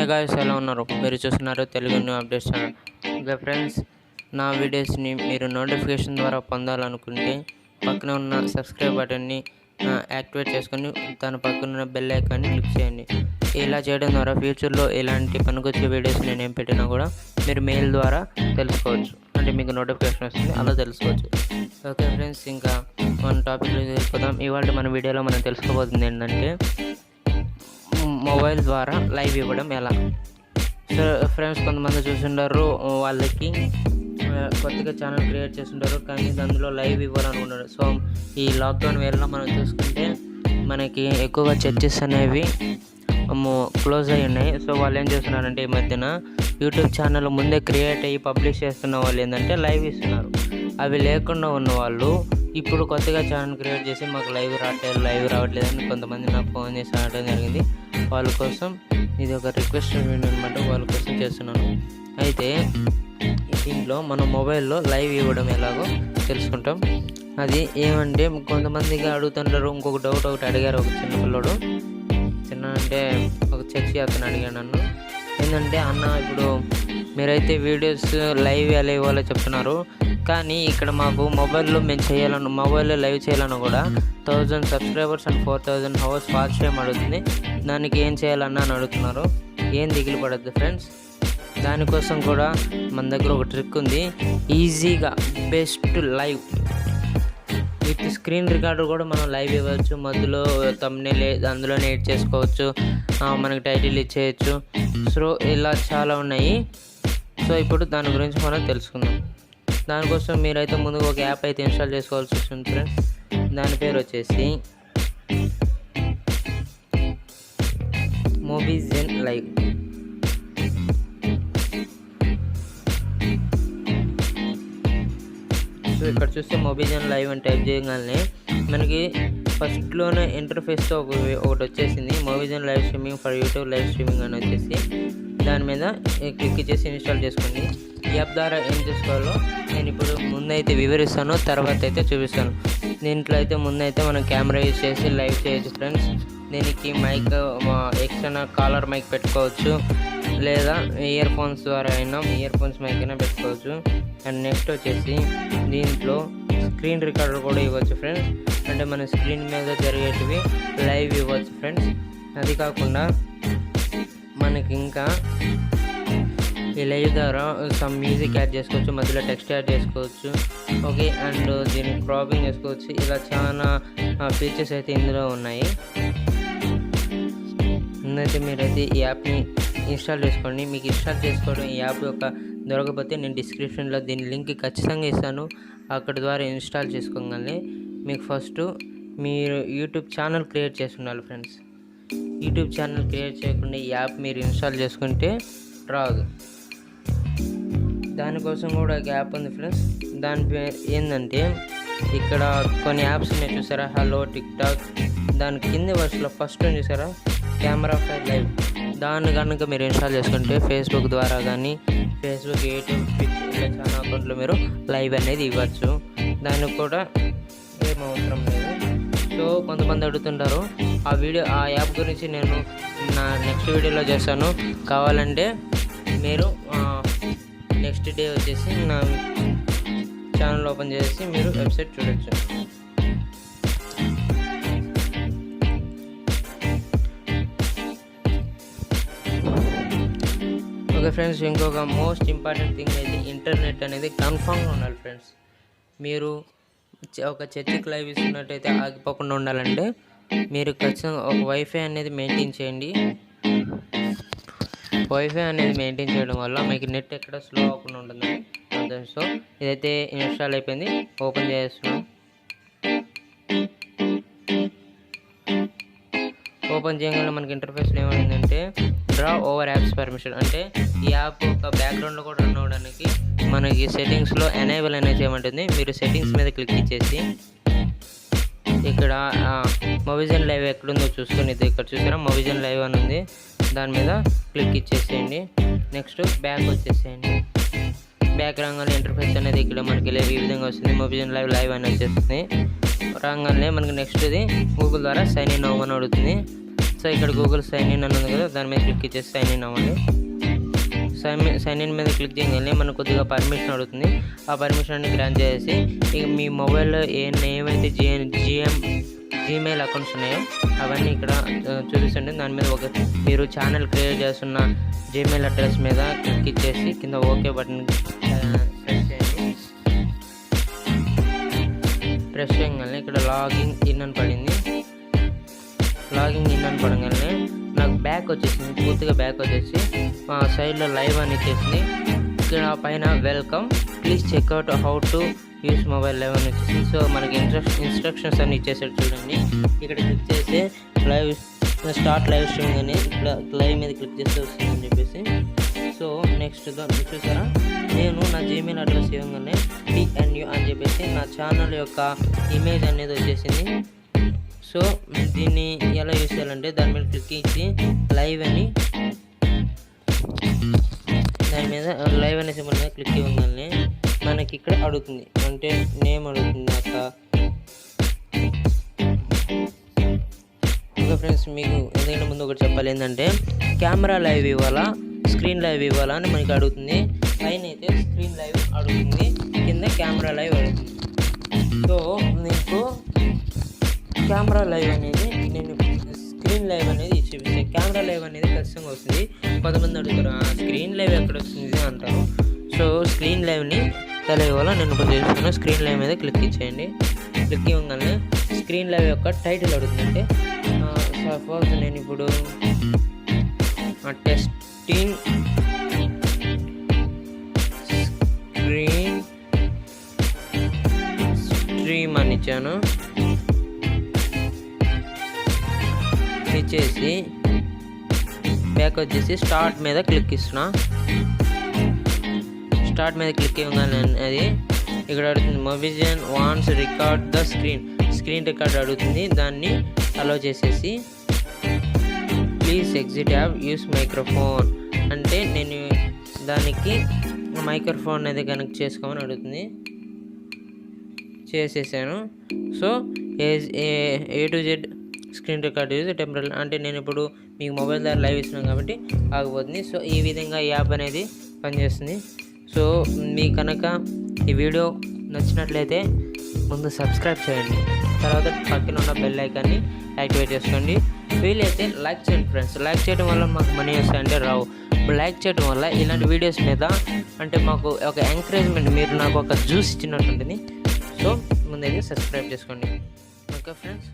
Hey guys, ఎలా ఉన్నారు? మీరు చూస్తున్నారు Telugu new updates channel. Okay friends, నా వీడియోస్ని మీరు నోటిఫికేషన్ ద్వారా పొందాలనుకుంటే పక్కన ఉన్న సబ్స్క్రైబ్ బటన్ని యాక్టివేట్ చేసుకొని దాని పక్కన ఉన్న బెల్ ఐకాన్ని క్లిక్ చేయండి. ఇలా చేయడం ద్వారా ఫ్యూచర్లో ఎలాంటి పనికొచ్చే వీడియోస్ నేను ఏం పెట్టినా కూడా మీరు మెయిల్ ద్వారా తెలుసుకోవచ్చు. అంటే మీకు నోటిఫికేషన్ వస్తుంది, అలా తెలుసుకోవచ్చు. ఓకే ఫ్రెండ్స్, ఇంకా మన టాపిక్లో వెళ్ళిపోదాం. ఇవాళ మన వీడియోలో మనం తెలుసుకోబోతుంది ఏంటంటే మొబైల్ ద్వారా లైవ్ ఇవ్వడం ఎలా. సో ఫ్రెండ్స్, కొంతమంది చూస్తుంటారు, వాళ్ళకి కొత్తగా ఛానల్ క్రియేట్ చేస్తుంటారు, కానీ అందులో లైవ్ ఇవ్వాలనుకుంటారు. సో ఈ లాక్డౌన్ వేళలో మనం చూసుకుంటే మనకి ఎక్కువగా చర్చెస్ అనేవి క్లోజ్ అయ్యి ఉన్నాయి. సో వాళ్ళు ఏం చేస్తున్నారంటే ఈ మధ్యన యూట్యూబ్ ఛానల్ ముందే క్రియేట్ అయ్యి పబ్లిష్ చేస్తున్న వాళ్ళు ఏంటంటే లైవ్ ఇస్తున్నారు. అవి లేకుండా ఉన్న వాళ్ళు ఇప్పుడు కొత్తగా ఛానల్ క్రియేట్ చేసి మాకు లైవ్ రావట్లేదని కొంతమంది నాకు ఫోన్ చేసి అడగడం జరిగింది. వాళ్ళ కోసం ఇది ఒక రిక్వెస్ట్ వీడియో అనమాట, వాళ్ళ కోసం చేస్తున్నాను. అయితే దీంట్లో మనం మొబైల్లో లైవ్ ఇవ్వడం ఎలాగో తెలుసుకుంటాం. అది ఏమంటే కొంతమందికి అడుగుతుంటారు. ఇంకొక డౌట్ ఒకటి అడిగారు, ఒక చిన్న పిల్లడు, అంటే ఒక చర్చి అతను అడిగాడు నన్ను. ఏంటంటే, అన్న ఇప్పుడు మీరైతే వీడియోస్ లైవ్ ఎలా ఇవ్వాలో చెప్తున్నారు, కానీ ఇక్కడ మాకు మొబైల్లో లైవ్ చేయాలన్నా కూడా 1000 subscribers and 4000 hours watch time అడుగుతుంది. దానికి ఏం చేయాలన్నా అని అడుగుతున్నారు. ఏం దిగులు పడద్దు ఫ్రెండ్స్, దానికోసం కూడా మన దగ్గర ఒక ట్రిక్ ఉంది. ఈజీగా best live with screen recorder కూడా మనం లైవ్ ఇవ్వచ్చు. మధ్యలో థంబ్నెయిల్ అందులోనే ఎడిట్ చేసుకోవచ్చు, మనకి టైటిల్ ఇచ్చేయచ్చు. సో ఇలా చాలా ఉన్నాయి. సో ఇప్పుడు దాని గురించి మనం తెలుసుకుందాం. దానికోసం మీరైతే ముందుగా ఒక యాప్ అయితే ఇన్స్టాల్ చేసుకోవాల్సి వస్తుంది ఫ్రెండ్స్. దాని పేరు వచ్చేసి మొబిజెన్ లైవ్. సో ఇక్కడ చూస్తే మొబిజెన్ లైవ్ అని టైప్ చేయగానే మనకి ఫస్ట్లోనే ఇంటర్ఫేస్తో ఒకటి వచ్చేసింది, Mobizen live streaming for YouTube live streaming అని వచ్చేసి. దాని మీద క్లిక్ చేసి ఇన్స్టాల్ చేసుకోండి. ఈ యాప్ ద్వారా ఏం చేసుకోవాలో నేను ఇప్పుడు ముందైతే వివరిస్తాను, తర్వాత అయితే చూపిస్తాను. దీంట్లో అయితే ముందైతే మనం కెమెరా యూజ్ చేసి లైవ్ చేయొచ్చు ఫ్రెండ్స్. దీనికి మైక్, ఎక్స్టర్నల్ కాలర్ మైక్ పెట్టుకోవచ్చు, లేదా ఇయర్ ఫోన్స్ మైక్ అయినా పెట్టుకోవచ్చు. అండ్ నెక్స్ట్ వచ్చేసి దీంట్లో స్క్రీన్ రికార్డర్ కూడా ఇవ్వచ్చు ఫ్రెండ్స్. అంటే మన స్క్రీన్ మీద జరిగేటివి లైవ్ ఇవ్వచ్చు ఫ్రెండ్స్. అది కాకుండా మనకి ఇంకా ఈ లైవ్ ద్వారా సమ్ మ్యూజిక్ యాడ్ చేసుకోవచ్చు, మధ్యలో టెక్స్ట్ యాడ్ చేసుకోవచ్చు. ఓకే, అండ్ దీన్ని క్రాపింగ్ చేసుకోవచ్చు. ఇలా చాలా ఫీచర్స్ అయితే ఇందులో ఉన్నాయి. ముందైతే మీరైతే ఈ యాప్ని ఇన్స్టాల్ చేసుకోండి. మీకు ఇన్స్టాల్ చేసుకోవడం ఈ యాప్ యొక్క దొరకకపోతే నేను డిస్క్రిప్షన్లో దీని లింక్ ఖచ్చితంగా ఇస్తాను. అక్కడి ద్వారా ఇన్స్టాల్ చేసుకోగానే మీకు ఫస్ట్ మీరు యూట్యూబ్ ఛానల్ క్రియేట్ చేసి ఉండాలి ఫ్రెండ్స్. యూట్యూబ్ ఛానల్ క్రియేట్ చేయకుండా ఈ యాప్ మీరు ఇన్స్టాల్ చేసుకుంటే రాదు. దానికోసం కూడా ఒక యాప్ ఉంది ఫ్రెండ్స్. దాని పేరు ఏంటంటే, ఇక్కడ కొన్ని యాప్స్ ఉన్నాయి చూసారా, హలో, టిక్టాక్. దాని కింది వర్షన్లో ఫస్ట్ చూసారా, కెమెరా ఫైల్ లైవ్. దాన్ని కనుక మీరు ఇన్స్టాల్ చేసుకుంటే ఫేస్బుక్ ద్వారా కానీ ఫేస్బుక్, యూట్యూబ్, ట్విచ్ ఇలా చాలా అకౌంట్లో మీరు లైవ్ అనేది ఇవ్వచ్చు. దానికి కూడా ఏం అవసరం లేదు. సో కొంతమంది అడుగుతుంటారు, ఆ యాప్ గురించి నేను నా నెక్స్ట్ వీడియోలో చేస్తాను. కావాలంటే మీరు నెక్స్ట్ డే వచ్చేసి నా ఛానల్ ఓపెన్ చేసి మీరు వెబ్సైట్ చూడొచ్చు. ఓకే ఫ్రెండ్స్, ఇంకొక మోస్ట్ ఇంపార్టెంట్ థింగ్ అయితే ఇంటర్నెట్ అనేది కన్ఫామ్గా ఉండాలి ఫ్రెండ్స్. మీరు ఒక చర్చికి లైవ్ ఇస్తున్నట్టయితే ఆగిపోకుండా ఉండాలంటే మీరు ఖచ్చితంగా ఒక వైఫై అనేది మెయింటైన్ చేయండి. వైఫై అనేది మెయింటైన్ చేయడం వల్ల మీకు నెట్ ఎక్కడ స్లో అవ్వకుండా ఉంటుందని. సో ఇదైతే ఇన్స్టాల్ అయిపోయింది, ఓపెన్ చేస్తున్నాం. ఓపెన్ చేయగానే మనకి ఇంటర్ఫేస్లో ఏమైందంటే డ్రా ఓవర్ యాప్స్ పర్మిషన్. అంటే ఈ యాప్ ఒక బ్యాక్గ్రౌండ్లో కూడా రన్ అవ్వడానికి మనకి సెట్టింగ్స్లో ఎనేబుల్ అనేది చేయమంటుంది. మీరు సెట్టింగ్స్ మీద క్లిక్ ఇచ్చేసి ఇక్కడ మొబిజెన్ లైవ్ ఎక్కడుందో చూసుకొని, ఇది ఇక్కడ చూసారా మొబిజెన్ లైవ్ అని ఉంది, దాని మీద క్లిక్ ఇచ్చేసేయండి. నెక్స్ట్ బ్యాక్ వచ్చేసేయండి. బ్యాక్ రాగానే ఇంటర్ఫేస్ అనేది ఇక్కడ మనకి ఈ విధంగా వస్తుంది. మొబిజెన్ లైవ్ అని వచ్చేస్తుంది. రాగానే మనకి నెక్స్ట్ ఇది గూగుల్ ద్వారా సైన్ ఇన్ అవ్వమని అడుగుతుంది. సో ఇక్కడ గూగుల్ సైన్ ఇన్ అని ఉంది కదా, దాని మీద క్లిక్ ఇచ్చేసి సైన్ ఇన్ అవ్వండి. సైన్ ఇన్ మీద క్లిక్ చేయగానే మనకు కొద్దిగా పర్మిషన్ అడుగుతుంది. ఆ పర్మిషన్ అన్ని గ్రాంట్ చేసి ఇక మీ మొబైల్లో ఏమైతే జీమెయిల్ అకౌంట్స్ ఉన్నాయో అవన్నీ ఇక్కడ చూపిస్తుంది. దాని మీద మీరు ఛానల్ క్రియేట్ చేస్తున్న జీమెయిల్ అడ్రస్ మీద క్లిక్ ఇచ్చేసి కింద ఓకే బటన్ ప్రెస్ చేయండి. ప్రెస్ చేయగానే ఇక్కడ లాగిన్ ఇన్ అని పడింది. లాగిన్ ఇన్ అని పడగానే నాకు బ్యాక్ వచ్చేసింది, పూర్తిగా బ్యాక్ వచ్చేసి సైడ్లో లైవ్ అని ఇచ్చేసింది. ఇక్కడ పైన welcome, please checkout how to use mobile live అని వచ్చేసింది. సో మనకి ఇన్స్ట్రక్షన్స్ అన్ని ఇచ్చేసాడు చూడండి. ఇక్కడ క్లిక్ చేస్తే లైవ్ స్టార్ట్ లైవ్ స్ట్రీమింగ్ అని ఇక్కడ లైవ్ మీద క్లిక్ చేస్తే వస్తుందని చెప్పేసి. సో నెక్స్ట్ చూసారా, నేను నా జీమెయిల్ అడ్రస్ ఇవ్వగానే TNU అని చెప్పేసి నా ఛానల్ యొక్క ఇమేజ్ అనేది వచ్చేసింది. సో దీన్ని ఎలా యూస్ చేయాలంటే దాని మీద క్లిక్ ఇచ్చి లైవ్ అని దాని మీద లైవ్ అనే సింబల్ మీద క్లిక్ ఇవ్వగానే మనకి ఇక్కడ అడుగుతుంది, అంటే నేమ్ అడుగుతుంది అక్క. ఇంకా ఫ్రెండ్స్ మీకు ఎందుకంటే ముందు ఒకటి చెప్పాలి, ఏంటంటే కెమెరా లైవ్ ఇవ్వాలా స్క్రీన్ లైవ్ ఇవ్వాలా అని మనకి అడుగుతుంది. పైన అయితే స్క్రీన్ లైవ్ అడుగుతుంది, కింద కెమెరా లైవ్ అడుగుతుంది. సో మీకు కెమెరా లైవ్ అనేది నేను స్క్రీన్ లైవ్ అనేది చూపిస్తాను. కెమెరా లైవ్ అనేది ఖచ్చితంగా వస్తుంది. కొంతమంది అడుగుతారు స్క్రీన్ లైవ్ ఎక్కడ వస్తుంది అంటారు. సో స్క్రీన్ లైవ్ని ఎలా ఇవ్వాలో నేను ఇప్పుడు చూపిస్తాను. స్క్రీన్ లైవ్ మీద క్లిక్ ఇచ్చేయండి. క్లిక్ ఇవ్వగానే స్క్రీన్ లైవ్ యొక్క టైటిల్ అడుగుతుంది. అంటే సపోజ్ నేను ఇప్పుడు టెస్టింగ్ స్ట్రీమ్ అని ఇచ్చాను. ఇచ్చేసి బ్యాక్ వచ్చేసి స్టార్ట్ మీద క్లిక్ ఇస్తున్నా. స్టార్ట్ మీద క్లిక్ ఇవ్వగానే అది ఇక్కడ అడుగుతుంది Mobizen wants record the screen record అడుగుతుంది. దాన్ని అలో చేసేసి please exit app use microphone అంటే నేను దానికి మైక్రోఫోన్ అనేది కనెక్ట్ చేసుకోమని అడుగుతుంది. చేసేసాను. So A to Z screen record use temporary అంటే నేను ఇప్పుడు మీకు మొబైల్ ద్వారా లైవ్ ఇస్తున్నాను కాబట్టి ఆగిపోతుంది. సో ఈ విధంగా ఈ యాప్ అనేది పనిచేస్తుంది. సో మీకు కనుక ఈ వీడియో నచ్చినట్లయితే ముందు సబ్స్క్రైబ్ చేయండి, తర్వాత పక్కన ఉన్న బెల్ ఐకాన్ని యాక్టివేట్ చేసుకోండి. వీలైతే లైక్ చేయండి ఫ్రెండ్స్. లైక్ చేయడం వల్ల మాకు మనీ వస్తాయంటే రావు. లైక్ చేయడం వల్ల ఇలాంటి వీడియోస్ మీద అంటే మాకు ఒక ఎంకరేజ్మెంట్, మీరు నాకు ఒక జ్యూస్ ఇచ్చినట్టు ఉంటుంది. సో ముందైతే సబ్స్క్రైబ్ చేసుకోండి. Okay friends.